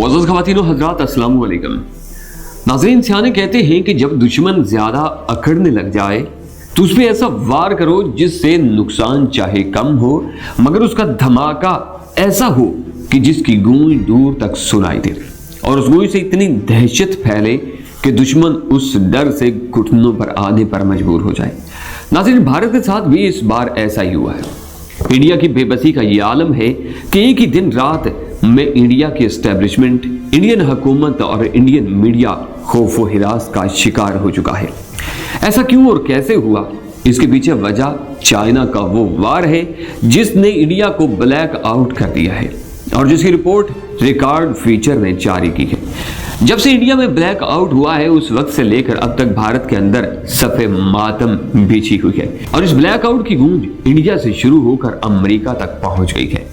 मुअज़्ज़ज़ ख़वातीन व हज़रात, अस्सलाम वालेकुम। नाज़रीन, सियाने कहते हैं कि जब दुश्मन ज़्यादा अकड़ने लग जाए तो उस पर ऐसा वार करो जिससे नुकसान चाहे कम हो मगर उसका धमाका ऐसा हो कि जिसकी गूंज दूर तक सुनाई दे और उस गूंज से इतनी दहशत फैले कि दुश्मन उस डर से घुटनों पर आने पर मजबूर हो जाए। नाज़रीन, भारत के साथ भी इस बार ऐसा ही हुआ है। इंडिया की बेबसी का ये आलम है कि एक ही दिन रात में इंडिया की एस्टेब्लिशमेंट, इंडियन हुकूमत और इंडियन मीडिया खौफ व हिरास का शिकार हो चुका है। ऐसा क्यों और कैसे हुआ? इसके पीछे वजह चाइना का वो वार है जिसने इंडिया को ब्लैक आउट कर दिया है और जिसकी रिपोर्ट रिकॉर्ड फीचर ने जारी की है। जब से इंडिया में ब्लैक आउट हुआ है उस वक्त से लेकर अब तक भारत के अंदर सफ़े मातम बिछी हुई है और इस ब्लैक आउट की गूंज इंडिया से शुरू होकर अमेरिका तक पहुंच गई है।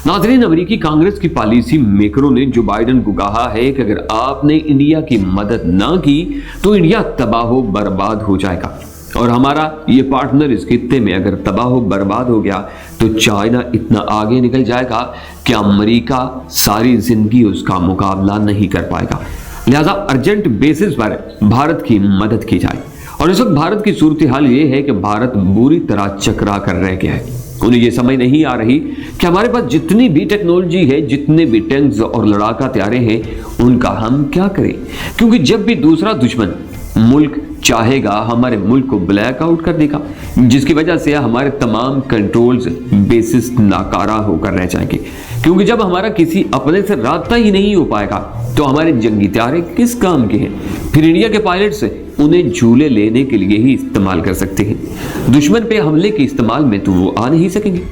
नाज़रीन, अमेरिकी कांग्रेस की पॉलिसी मेकरों ने जो बाइडेन को कहा है कि अगर आपने इंडिया की मदद ना की तो इंडिया तबाह बर्बाद हो जाएगा और हमारा ये पार्टनर इस खित्ते में अगर तबाह बर्बाद हो गया तो चाइना इतना आगे निकल जाएगा कि अमेरिका सारी जिंदगी उसका मुकाबला नहीं कर पाएगा। लिहाजा अर्जेंट बेसिस पर भारत की मदद की जाए। और इस वक्त भारत की सूरत हाल ये है कि भारत बुरी तरह चकरा कर रह गया है। उन्हें ये समझ नहीं आ रही कि हमारे पास जितनी भी टेक्नोलॉजी है, जितने भी टैंक्स और लड़ाका तैयारे हैं, उनका हम क्या करें, क्योंकि जब भी दूसरा दुश्मन मुल्क चाहेगा हमारे मुल्क को ब्लैक आउट कर देगा, जिसकी वजह से हमारे तमाम कंट्रोल्स बेसिस नाकारा होकर रह जाएंगे। क्योंकि जब हमारा किसी अपने से रास्ता ही नहीं हो पाएगा तो हमारे जंगी तैयारे किस काम के हैं? फिर इंडिया के पायलट्स उन्हें झूले लेने के लिए ही इस्तेमाल कर सकते हैं। दुश्मन पे हमले के इस्तेमाल में तो वो आ नहीं सकेंगे।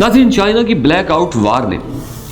नाज़रीन, चाइना की ब्लैक आउट वार ने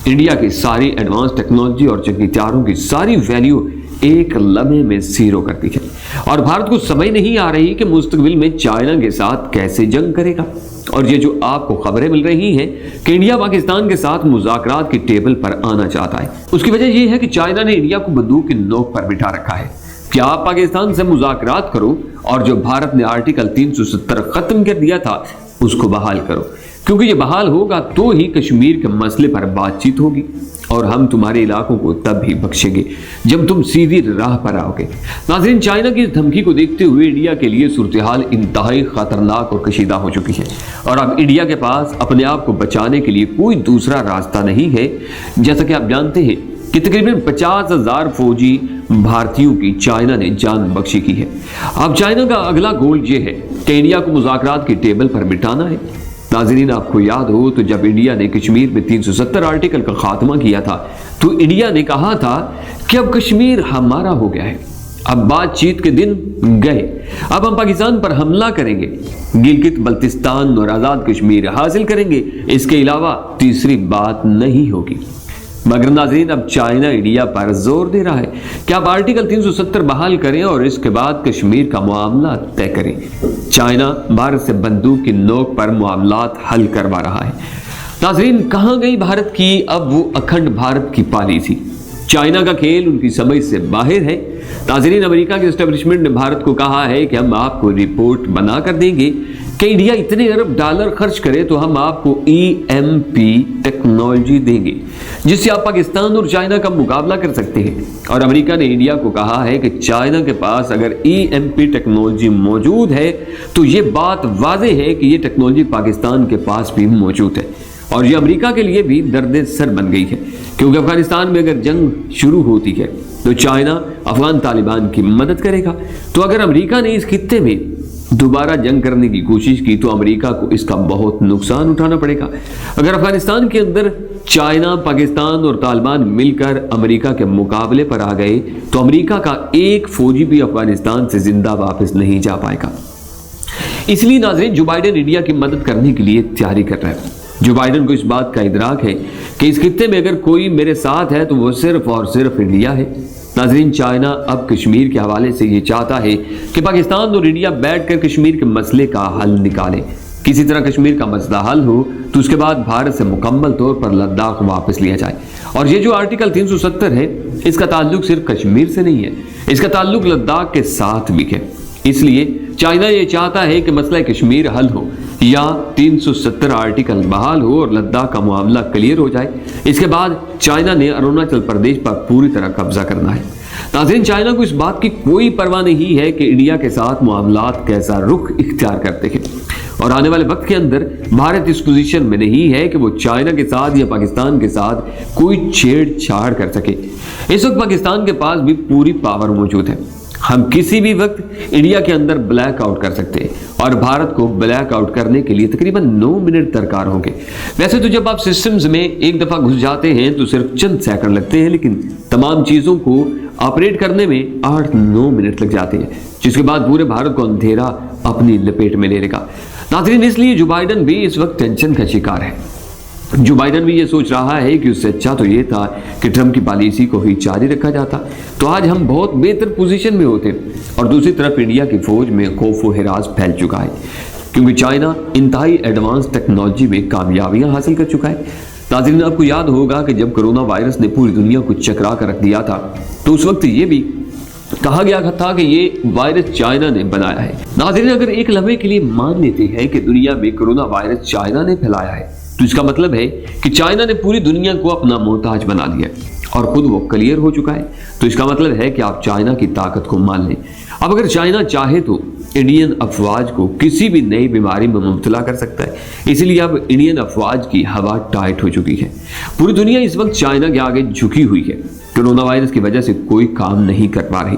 इंडिया की सारी एडवांस टेक्नोलॉजी और जंगी तैयारों की सारी वैल्यू एक लम्हे में जीरो कर दी है और भारत को समझ नहीं आ रही कि मुस्तकबिल में चाइना के साथ कैसे जंग करेगा। और ये जो आपको खबरें मिल रही हैं कि इंडिया पाकिस्तान के साथ मुज़ाकरात की टेबल पर आना चाहता है, उसकी वजह यह है कि चाइना ने इंडिया को बंदूक की नोक पर बिठा रखा है कि आप पाकिस्तान से मुज़ाकरात करो और जो भारत ने आर्टिकल 370 खत्म कर दिया था उसको बहाल करो, क्योंकि ये बहाल होगा तो ही कश्मीर के मसले पर बातचीत होगी और हम तुम्हारे इलाकों को तब ही बख्शेंगे जब तुम सीधी राह पर आओगे। नाज़रीन, चाइना की इस धमकी को देखते हुए इंडिया के लिए सूरत हाल इंतहाई खतरनाक और कशीदा हो चुकी है और अब इंडिया के पास अपने आप को बचाने के लिए कोई दूसरा रास्ता नहीं है। जैसा कि आप जानते हैं कि तकरीबन 50,000 फौजी भारतीयों की चाइना ने जान बख्शी की है। अब चाइना का अगला गोल ये है कि इंडिया को मुज़ाकरात की टेबल पर बिठाना है। नाज़रीन, आपको याद हो तो जब इंडिया ने कश्मीर में 370 आर्टिकल का खात्मा किया था तो इंडिया ने कहा था कि अब कश्मीर हमारा हो गया है, अब बातचीत के दिन गए, अब हम पाकिस्तान पर हमला करेंगे, गिलगित बल्तिस्तान और आज़ाद कश्मीर हासिल करेंगे, इसके अलावा तीसरी बात नहीं होगी। मगर नाज़रीन, अब चाइना इंडिया पर जोर दे रहा है कि आप आर्टिकल 370 बहाल करें और इसके बाद कश्मीर का मामला तय करें। चाइना भारत से बंदूक की नोक पर मामलात हल करवा रहा है। नाज़रीन, कहाँ गई भारत की अब वो अखंड भारत की पॉलिसी? चाइना का खेल उनकी समझ से बाहर है। नाज़रीन, अमेरिका के एस्टेब्लिशमेंट ने भारत को कहा है कि हम आपको रिपोर्ट बना कर देंगे कि इंडिया इतने अरब डॉलर खर्च करे तो हम आपको EMP टेक्नोलॉजी देंगे जिससे आप पाकिस्तान और चाइना का मुकाबला कर सकते हैं। और अमेरिका ने इंडिया को कहा है कि चाइना के पास अगर EMP टेक्नोलॉजी मौजूद है तो ये बात वाज़ेह है कि ये टेक्नोलॉजी पाकिस्तान के पास भी मौजूद है और ये अमेरिका के लिए भी दर्द सर बन गई है, क्योंकि अफगानिस्तान में अगर जंग शुरू होती है तो चाइना अफगान तालिबान की मदद करेगा। तो अगर अमेरिका ने इस खित्ते में दोबारा जंग करने की कोशिश की तो अमेरिका को इसका बहुत नुकसान उठाना पड़ेगा। अगर अफगानिस्तान के अंदर चाइना, पाकिस्तान और तालिबान मिलकर अमेरिका के मुकाबले पर आ गए तो अमेरिका का एक फौजी भी अफगानिस्तान से जिंदा वापस नहीं जा पाएगा। इसलिए नाज़रीन, जो बाइडेन इंडिया की मदद करने के लिए तैयारी कर रहा है, जो बाइडेन को इस बात का इदराक है कि इस खित्ते में अगर कोई मेरे साथ है तो वो सिर्फ और सिर्फ इंडिया है। नाज़रीन, चाइना अब कश्मीर के हवाले से ये चाहता है कि पाकिस्तान और इंडिया बैठकर कश्मीर के मसले का हल निकाले। किसी तरह कश्मीर का मसला हल हो तो उसके बाद भारत से मुकम्मल तौर पर लद्दाख वापस लिया जाए। और ये जो आर्टिकल 370 है इसका ताल्लुक सिर्फ कश्मीर से नहीं है, इसका ताल्लुक लद्दाख के साथ भी है। इसलिए चाइना ये चाहता है कि मसला कश्मीर हल हो, या 370 आर्टिकल बहाल हो और लद्दाख का मामला क्लियर हो जाए, इसके बाद चाइना ने अरुणाचल प्रदेश पर पूरी तरह कब्जा करना है। नाज़रीन, चाइना को इस बात की कोई परवाह नहीं है कि इंडिया के साथ मामलात कैसा रुख इख्तियार करते हैं, और आने वाले वक्त के अंदर भारत इस पोजीशन में नहीं है कि वो चाइना के साथ या पाकिस्तान के साथ कोई छेड़छाड़ कर सके। इस वक्त पाकिस्तान के पास भी पूरी पावर मौजूद है। हम किसी भी वक्त इंडिया के अंदर ब्लैक आउट कर सकते हैं, और भारत को ब्लैक आउट करने के लिए तकरीबन 9 मिनट दरकार होंगे। वैसे तो जब आप सिस्टम्स में एक दफा घुस जाते हैं तो सिर्फ चंद सेकंड लगते हैं, लेकिन तमाम चीजों को ऑपरेट करने में 8-9 मिनट लग जाते हैं, जिसके बाद पूरे भारत को अंधेरा अपनी लपेट में ले लेगा। नाज़रीन, इसलिए जो बाइडन भी इस वक्त टेंशन का शिकार है। जो बाइडन भी ये सोच रहा है कि उससे अच्छा तो ये था कि ट्रंप की पॉलिसी को ही जारी रखा जाता, तो आज हम बहुत बेहतर पोजीशन में होते। और दूसरी तरफ इंडिया की फौज में खौफ व हिरास फैल चुका है, क्योंकि चाइना इंतहाई एडवांस टेक्नोलॉजी में कामयाबियां हासिल कर चुका है। नाज़रीन, आपको याद होगा कि जब कोरोना वायरस ने पूरी दुनिया को चकरा कर रख दिया था, तो उस वक्त ये भी कहा गया था कि ये वायरस चाइना ने बनाया है। नाज़रीन, अगर एक लम्हे के लिए मान लेते हैं कि दुनिया में कोरोना वायरस चाइना ने फैलाया है, तो इसका मतलब है कि चाइना ने पूरी दुनिया को अपना मोहताज बना लिया है और खुद वो क्लियर हो चुका है। तो इसका मतलब है कि आप चाइना की ताकत को मान लें। अब अगर चाइना चाहे तो इंडियन अफवाज को किसी भी नई बीमारी में मुब्तला कर सकता है, इसलिए अब इंडियन अफवाज की हवा टाइट हो चुकी है। पूरी दुनिया इस वक्त चाइना के आगे झुकी हुई है। कोरोना वायरस की वजह से कोई काम नहीं कर पा रही।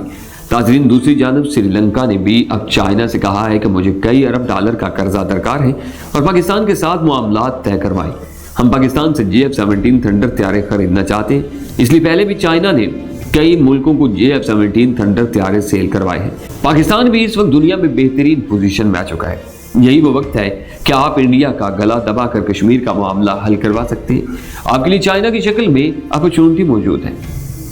नाज़रीन, दूसरी जानब श्रीलंका ने भी अब चाइना से कहा है कि मुझे कई अरब डॉलर का कर्जा दरकार है और पाकिस्तान के साथ मामलात तय करवाए। हम पाकिस्तान से JF-17 थंडर तैयारे खरीदना चाहते हैं, इसलिए पहले भी चाइना ने कई मुल्कों को JF-17 थंडर तैयारे सेल करवाए हैं। पाकिस्तान भी इस वक्त दुनिया में बेहतरीन पोजीशन में आ चुका है। यही वो वक्त है कि आप इंडिया का गला दबाकर कश्मीर का मामला हल करवा सकते हैं। आपके लिए चाइना की शक्ल में अपॉर्चुनिटी मौजूद है।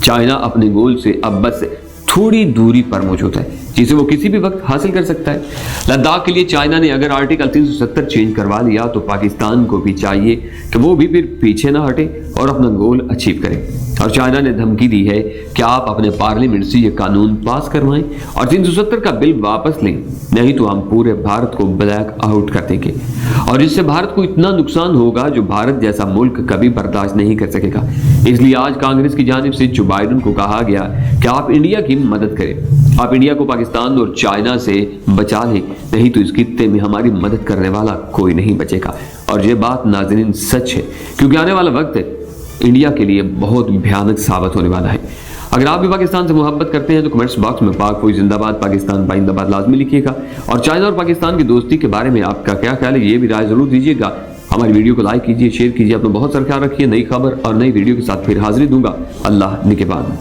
चाइना अपने गोल से अब बस थोड़ी दूरी पर मौजूद है, जिसे वो किसी भी वक्त हासिल कर सकता है। लद्दाख के लिए चाइना ने अगर आर्टिकल 370 चेंज करवा लिया, तो पाकिस्तान को भी चाहिए कि वो भी फिर पीछे ना हटे और अपना गोल अचीव करे। और चाइना ने धमकी दी है कि आप अपने पार्लियामेंट से ये कानून पास करवाएं और 370 का बिल वापस लें, नहीं तो हम पूरे भारत को ब्लैक आउट कर देंगे, और इससे भारत को इतना नुकसान होगा जो भारत जैसा मुल्क कभी बर्दाश्त नहीं कर सकेगा। इसलिए आज कांग्रेस की जानिब से जो बाइडन को कहा गया कि आप इंडिया की मदद करें, आप इंडिया को पाकिस्तान और चाइना से बचा लें, नहीं तो इस खित्ते में हमारी मदद करने वाला कोई नहीं बचेगा। और ये बात नाज़रीन सच है, क्योंकि आने वाला वक्त इंडिया के लिए बहुत भयानक साबित होने वाला है। अगर आप भी पाकिस्तान से मोहब्बत करते हैं तो कमेंट्स बॉक्स में पाक फौज जिंदाबाद, पाकिस्तान बाइंदाबाद लाजमी लिखिएगा। और चाइना और पाकिस्तान की दोस्ती के बारे में आपका क्या ख्याल है, ये भी राय जरूर दीजिएगा। हमारी वीडियो को लाइक कीजिए, शेयर कीजिए। अपना बहुत सारा ख्याल रखिए। नई खबर और नई वीडियो के साथ फिर हाजिरी दूंगा। अल्लाह निगहबान।